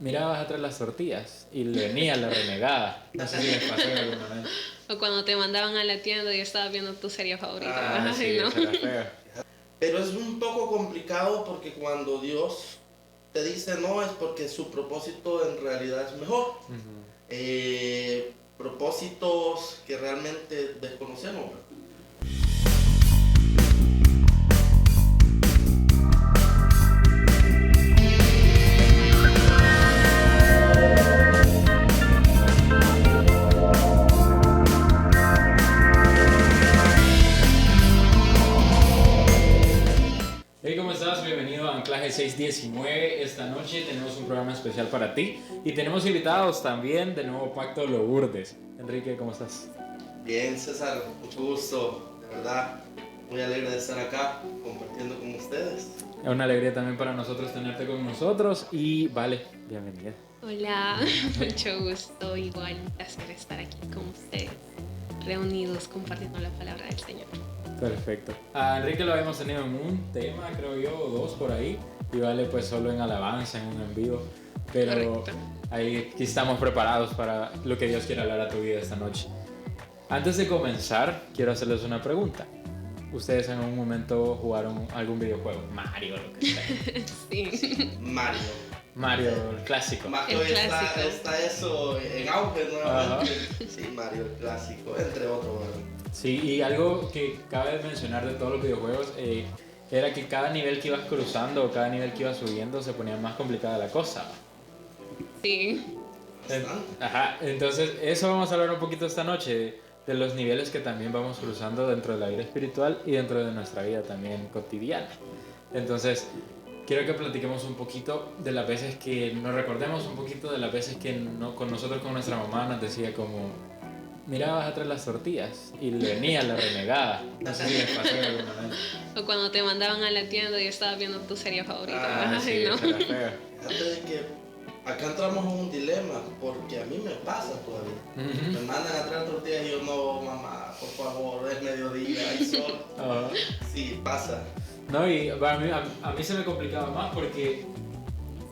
mirabas atrás las tortillas y venía la renegada. No sé si les pasó en algún momento. O cuando te mandaban a la tienda y estabas viendo tu serie favorita. Ah, sí, ¿No? eso era feo. Pero es un poco complicado porque cuando Dios te dice no es porque su propósito en realidad es mejor. Propósitos que realmente desconocemos. Hey, ¿cómo estás? Bienvenido a Anclaje 619. Esta noche tenemos un programa especial para ti y tenemos invitados también de Nuevo Pacto Lourdes. Enrique, ¿cómo estás? Bien, César, mucho gusto, de verdad, muy alegre de estar acá compartiendo con ustedes. Es una alegría también para nosotros tenerte con nosotros y vale, bienvenida. Hola, mucho gusto. Igual, un placer estar aquí con ustedes, reunidos compartiendo la palabra del Señor. Perfecto. A Enrique lo habíamos tenido en un tema, creo yo, o dos por ahí, y vale pues solo en alabanza, en un en vivo, pero Correcto. ahí aquí estamos preparados para lo que Dios quiere hablar a tu vida esta noche. Antes de comenzar, quiero hacerles una pregunta. ¿Ustedes en algún momento jugaron algún videojuego? Mario, lo que sea. Sí. Mario, el clásico. El clásico. Está eso en auge nuevamente. Sí, Mario, el clásico, entre otros. Sí, y algo que cabe mencionar de todos los videojuegos era que cada nivel que ibas cruzando o cada nivel que ibas subiendo se ponía más complicada la cosa. Sí. Ajá, entonces eso vamos a hablar un poquito esta noche, de los niveles que también vamos cruzando dentro de la vida espiritual y dentro de nuestra vida también cotidiana. Entonces, quiero que platiquemos un poquito de las veces que nos recordemos un poquito de las veces que con nosotros, con nuestra mamá, nos decía como, mirabas atrás las tortillas y venía la renegada. No sé si les pasó en algún momento. O cuando te mandaban a la tienda y estabas viendo tu serie favorita. Ah, sí, ¿No? eso era feo. Fíjate de que acá entramos en un dilema, porque a mí me pasa todavía. Me mandan a traer tortillas y yo, no, mamá, por favor, es mediodía, hay sol. Sí, pasa. No, y a mí se me complicaba más porque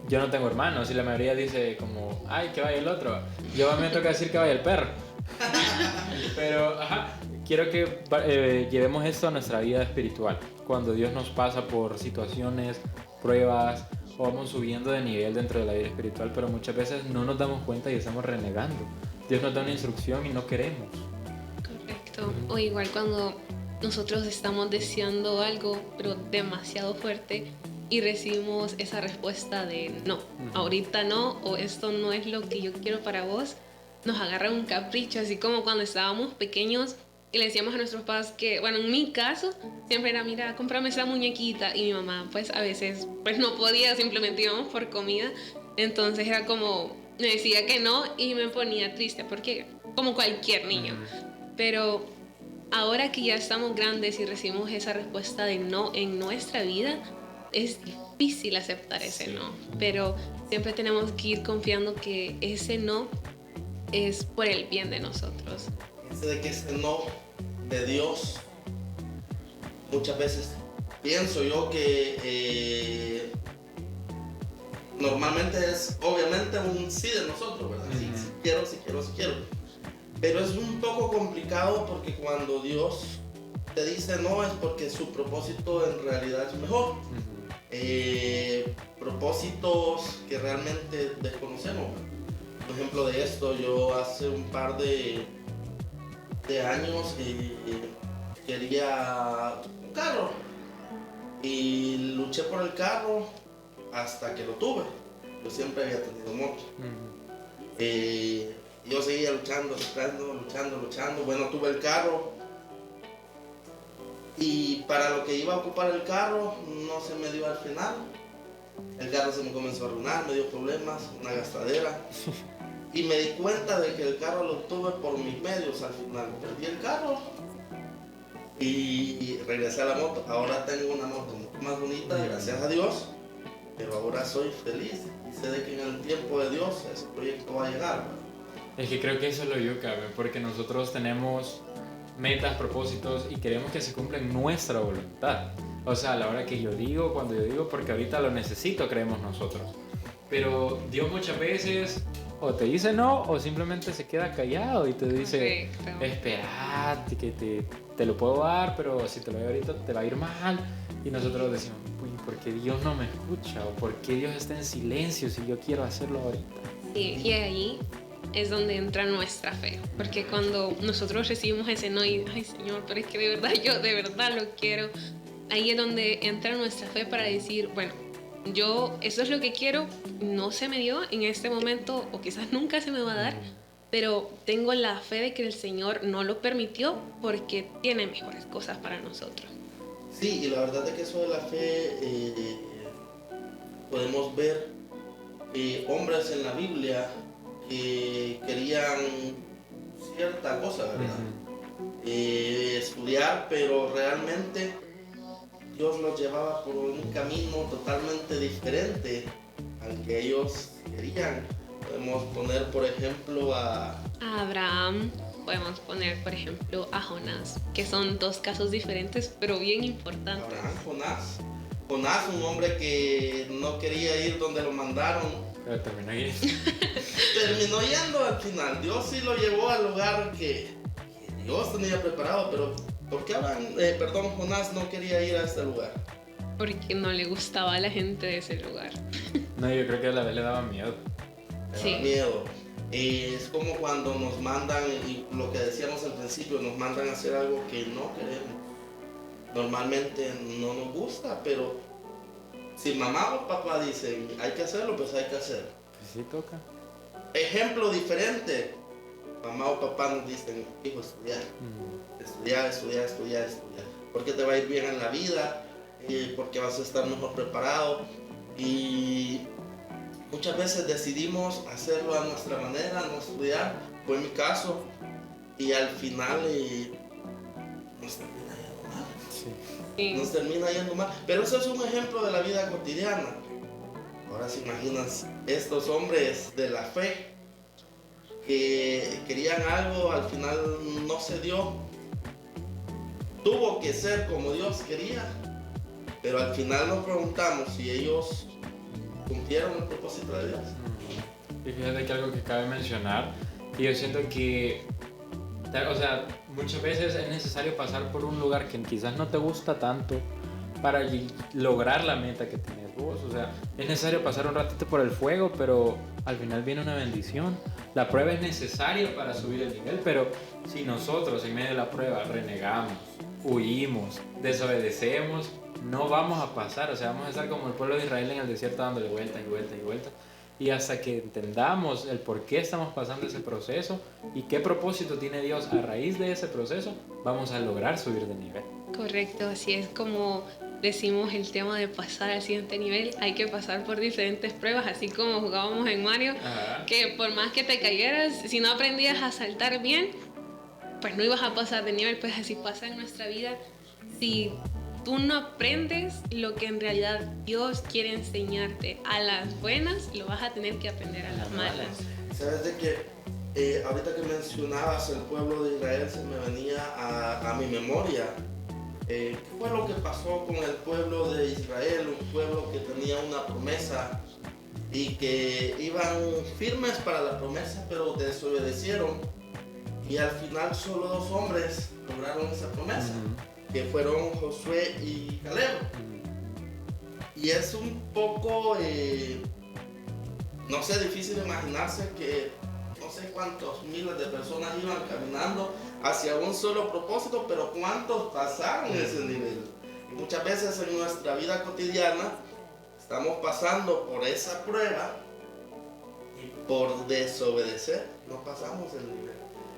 yo no tengo hermanos y la mayoría dice como, ay, que vaya el otro. Yo a mí me toca decir que vaya el perro. Pero, quiero que llevemos esto a nuestra vida espiritual. Cuando Dios nos pasa por situaciones, pruebas, o vamos subiendo de nivel dentro de la vida espiritual, pero muchas veces no nos damos cuenta y estamos renegando. Dios nos da una instrucción y no queremos. Correcto. O igual cuando nosotros estamos deseando algo, pero demasiado fuerte, y recibimos esa respuesta de no, ahorita no, o esto no es lo que yo quiero para vos, nos agarra un capricho, así como cuando estábamos pequeños y le decíamos a nuestros padres que, bueno, en mi caso, siempre era, mira, cómprame esa muñequita, y mi mamá, pues a veces, pues no podía, simplemente íbamos por comida, entonces era como, me decía que no y me ponía triste, porque como cualquier niño, pero ahora que ya estamos grandes y recibimos esa respuesta de no en nuestra vida, es difícil aceptar ese no, pero siempre tenemos que ir confiando que ese no es por el bien de nosotros. De que ese no de Dios, muchas veces pienso yo que normalmente es obviamente un sí de nosotros, ¿verdad? Sí, sí quiero. Pero es un poco complicado porque cuando Dios te dice no es porque su propósito en realidad es mejor. Propósitos que realmente desconocemos. Por ejemplo de esto, yo hace un par de años quería un carro y luché por el carro hasta que lo tuve. Yo siempre había tenido moto. Yo seguía luchando. Bueno, tuve el carro y para lo que iba a ocupar el carro no se me dio al final. El carro se me comenzó a arruinar, me dio problemas, una gastadera. Y me di cuenta de que el carro lo tuve por mis medios al final. Perdí el carro y regresé a la moto. Ahora tengo una moto mucho más bonita, gracias a Dios. Pero ahora soy feliz y sé de que en el tiempo de Dios ese proyecto va a llegar. Es que creo que eso es lo yuca, porque nosotros tenemos metas, propósitos y queremos que se cumplan nuestra voluntad. O sea, a la hora que yo digo, cuando yo digo, porque ahorita lo necesito, creemos nosotros. Pero Dios muchas veces o te dice no o simplemente se queda callado y te dice, Correcto. esperate que te lo puedo dar, pero si te lo doy ahorita te va a ir mal. Y nosotros decimos, uy, ¿por qué Dios no me escucha? ¿O por qué Dios está en silencio si yo quiero hacerlo ahorita? Sí, y ahí es donde entra nuestra fe, porque cuando nosotros recibimos ese no y, ay Señor, pero es que de verdad yo de verdad lo quiero, ahí es donde entra nuestra fe para decir, bueno, yo eso es lo que quiero, no se me dio en este momento o quizás nunca se me va a dar, pero tengo la fe de que el Señor no lo permitió porque tiene mejores cosas para nosotros. Sí, y la verdad es que eso de la fe podemos ver hombres en la Biblia que querían cierta cosa, ¿verdad? Estudiar, pero realmente Dios los llevaba por un camino totalmente diferente al que ellos querían. Podemos poner, por ejemplo, a A Abraham, podemos poner por ejemplo a Jonás, que son dos casos diferentes pero bien importantes. Abraham, Jonás, un hombre que no quería ir donde lo mandaron, Pero terminó ahí. terminó yendo al final. Dios sí lo llevó al lugar que Dios tenía preparado, pero ¿por qué Jonás no quería ir a este lugar? Porque no le gustaba a la gente de ese lugar. No, yo creo que a la vez le daba miedo. Me Sí. da miedo. Es como cuando nos mandan, y lo que decíamos al principio, nos mandan a hacer algo que no queremos. Normalmente no nos gusta, pero si mamá o papá dicen hay que hacerlo, pues hay que hacerlo. Pues sí toca. Ejemplo diferente, mamá o papá nos dicen, hijo, estudiar, porque te va a ir bien en la vida, porque vas a estar mejor preparado, y muchas veces decidimos hacerlo a nuestra manera, no estudiar, fue mi caso, y al final nos termina yendo mal. Sí. Sí. Nos termina yendo mal. Pero eso es un ejemplo de la vida cotidiana. Ahora se imaginas estos hombres de la fe que querían algo, al final no se dio. Tuvo que ser como Dios quería. Pero al final nos preguntamos si ellos cumplieron el propósito de Dios. Y fíjate que algo que cabe mencionar, que yo siento que, o sea, muchas veces es necesario pasar por un lugar que quizás no te gusta tanto para lograr la meta que tienes vos. O sea, es necesario pasar un ratito por el fuego, pero al final viene una bendición. La prueba es necesaria para subir el nivel, pero si nosotros en medio de la prueba renegamos, huimos, desobedecemos, no vamos a pasar. O sea, vamos a estar como el pueblo de Israel en el desierto dándole vuelta y vuelta y vuelta. Y hasta que entendamos el por qué estamos pasando ese proceso y qué propósito tiene Dios a raíz de ese proceso, vamos a lograr subir de nivel. Correcto, así es como decimos el tema de pasar al siguiente nivel. Hay que pasar por diferentes pruebas, así como jugábamos en Mario, Ajá. que por más que te cayeras, si no aprendías a saltar bien, pues no ibas a pasar de nivel. Pues así pasa en nuestra vida. Si tú no aprendes lo que en realidad Dios quiere enseñarte a las buenas, lo vas a tener que aprender a las malas. Sabes de que ahorita que mencionabas el pueblo de Israel se me venía a mi memoria. ¿Qué fue lo que pasó con el pueblo de Israel? Un pueblo que tenía una promesa y que iban firmes para la promesa, pero desobedecieron. Y al final solo 2 hombres lograron esa promesa, que fueron Josué y Caleb. Y es un poco, no sé, difícil de imaginarse que no sé cuántos miles de personas iban caminando hacia un solo propósito, pero cuántos pasaron ese nivel. Y muchas veces en nuestra vida cotidiana estamos pasando por esa prueba y por desobedecer no pasamos el nivel.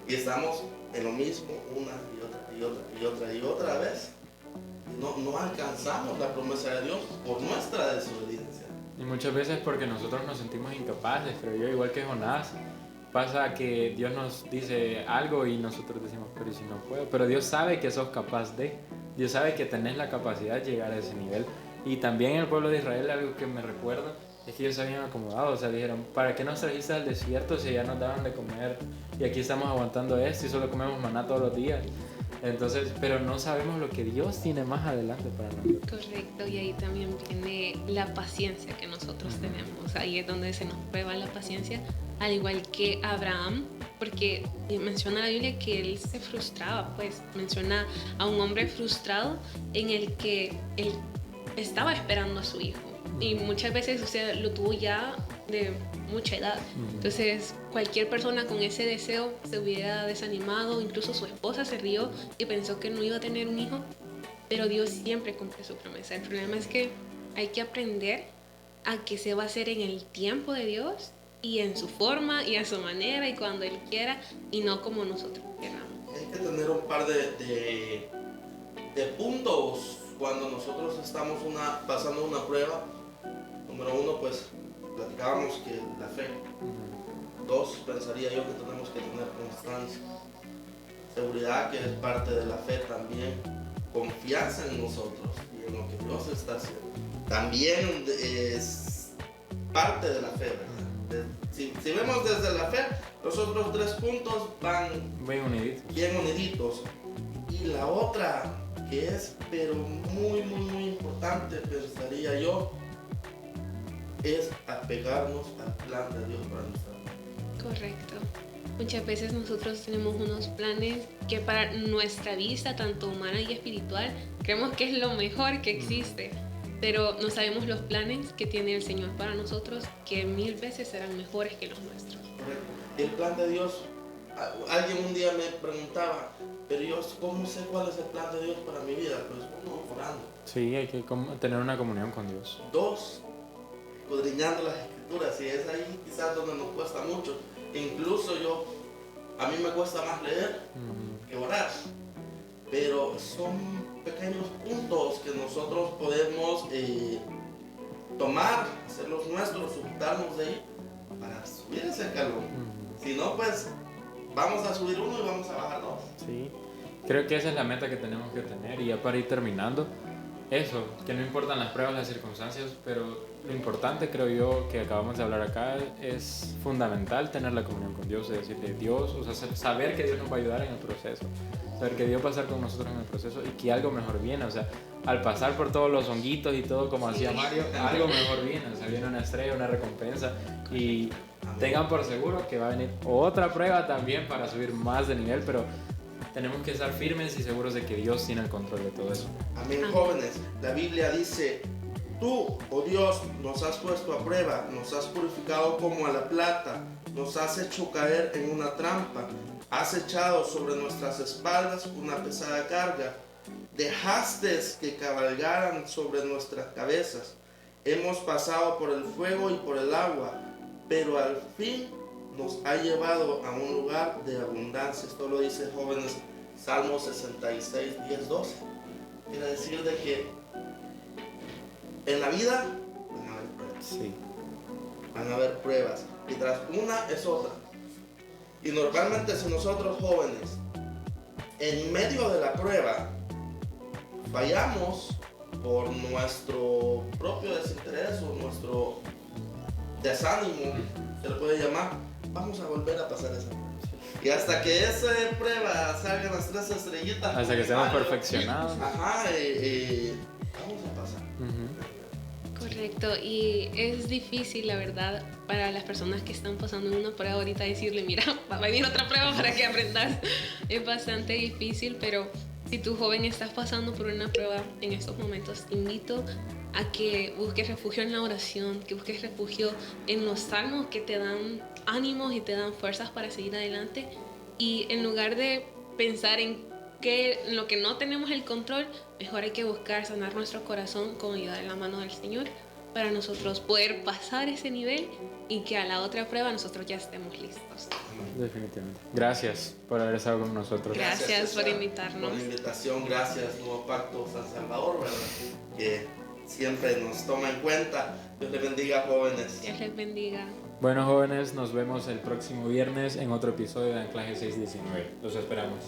Y estamos en lo mismo una y otra vez. Y no alcanzamos la promesa de Dios por nuestra desobediencia. Y muchas veces porque nosotros nos sentimos incapaces, pero yo igual que Jonás, pasa que Dios nos dice algo y nosotros decimos, pero ¿y si no puedo? Pero Dios sabe que sos capaz de, Dios sabe que tenés la capacidad de llegar a ese nivel. Y también en el pueblo de Israel algo que me recuerda es que ellos se habían acomodado, o sea, dijeron, ¿para qué nos trajiste al desierto si ya nos daban de comer? Y aquí estamos aguantando esto y solo comemos maná todos los días. Entonces, pero no sabemos lo que Dios tiene más adelante para nosotros. Correcto, y ahí también viene la paciencia que nosotros tenemos. Ahí es donde se nos prueba la paciencia, al igual que Abraham, porque menciona la Biblia que él se frustraba, pues menciona a un hombre frustrado en el que él estaba esperando a su hijo. Y muchas veces usted lo tuvo ya de mucha edad. Entonces, cualquier persona con ese deseo se hubiera desanimado, incluso su esposa se rió y pensó que no iba a tener un hijo, pero Dios siempre cumple su promesa. El problema es que hay que aprender a que se va a hacer en el tiempo de Dios y en su forma y a su manera y cuando Él quiera y no como nosotros queramos. Hay que tener un par de puntos cuando nosotros estamos pasando una prueba. Número uno, pues platicábamos que la fe. Dos, pensaría yo que tenemos que tener constancia. Seguridad, que es parte de la fe también. Confianza en nosotros y en lo que Dios está haciendo. También es parte de la fe, ¿verdad? Si vemos desde la fe, los otros 3 puntos van bien uniditos. Y la otra, que es pero muy importante, pensaría yo, es apegarnos al plan de Dios para nuestra vida. Correcto. Muchas veces nosotros tenemos unos planes que para nuestra vista, tanto humana y espiritual, creemos que es lo mejor que existe, pero no sabemos los planes que tiene el Señor para nosotros, que 1000 veces serán mejores que los nuestros. Correcto. El plan de Dios, alguien un día me preguntaba, pero yo, ¿cómo sé cuál es el plan de Dios para mi vida? Pues uno, orando. Sí, hay que tener una comunión con Dios. 2, escudriñando las escrituras, y es ahí quizás donde nos cuesta mucho. Incluso a mí me cuesta más leer que orar, pero son pequeños puntos que nosotros podemos tomar, hacerlos nuestros, sujetarnos de ahí para subir ese escalón. Si no, pues vamos a subir uno y vamos a bajar 2. Sí, creo que esa es la meta que tenemos que tener. Y ya para ir terminando, eso, que no importan las pruebas, las circunstancias, pero lo importante, creo yo, que acabamos de hablar acá, es fundamental tener la comunión con Dios, es decirle Dios, o sea, saber que Dios nos va a ayudar en el proceso, saber que Dios va a estar con nosotros en el proceso y que algo mejor viene, o sea, al pasar por todos los honguitos y todo, como hacía Mario, algo mejor viene, o sea, viene una estrella, una recompensa, y tengan por seguro que va a venir otra prueba también para subir más de nivel, pero tenemos que estar firmes y seguros de que Dios tiene el control de todo eso. Amén, jóvenes. La Biblia dice: tú, oh Dios, nos has puesto a prueba, nos has purificado como a la plata, nos has hecho caer en una trampa, has echado sobre nuestras espaldas una pesada carga, dejaste que cabalgaran sobre nuestras cabezas, hemos pasado por el fuego y por el agua, pero al fin nos ha llevado a un lugar de abundancia. Esto lo dice, jóvenes, Salmo 66, 10, 12. Quiere decir de que en la vida van a haber pruebas. Sí. Van a haber pruebas. Y tras una es otra. Y normalmente si nosotros jóvenes, en medio de la prueba, fallamos por nuestro propio desinterés o nuestro desánimo, se le puede llamar, vamos a volver a pasar esa prueba. Y hasta que esa prueba salgan las 3 estrellitas, hasta que seamos perfeccionados. Ajá, vamos a pasar. Correcto, y es difícil, la verdad, para las personas que están pasando en una prueba ahorita decirle, mira, va a venir otra prueba para que aprendas. Es bastante difícil, pero si tu joven estás pasando por una prueba en estos momentos, te invito a que busques refugio en la oración, que busques refugio en los salmos que te dan ánimos y te dan fuerzas para seguir adelante. Y en lugar de pensar en lo que no tenemos el control, mejor hay que buscar sanar nuestro corazón con ayuda de la mano del Señor para nosotros poder pasar ese nivel y que a la otra prueba nosotros ya estemos listos. Definitivamente. Gracias por haber estado con nosotros. Gracias por invitarnos. Por la invitación, gracias Nuevo Pacto San Salvador, ¿verdad? Que siempre nos toma en cuenta. Dios les bendiga, jóvenes. Dios les bendiga. Bueno, jóvenes, nos vemos el próximo viernes en otro episodio de Anclaje 619. Los esperamos.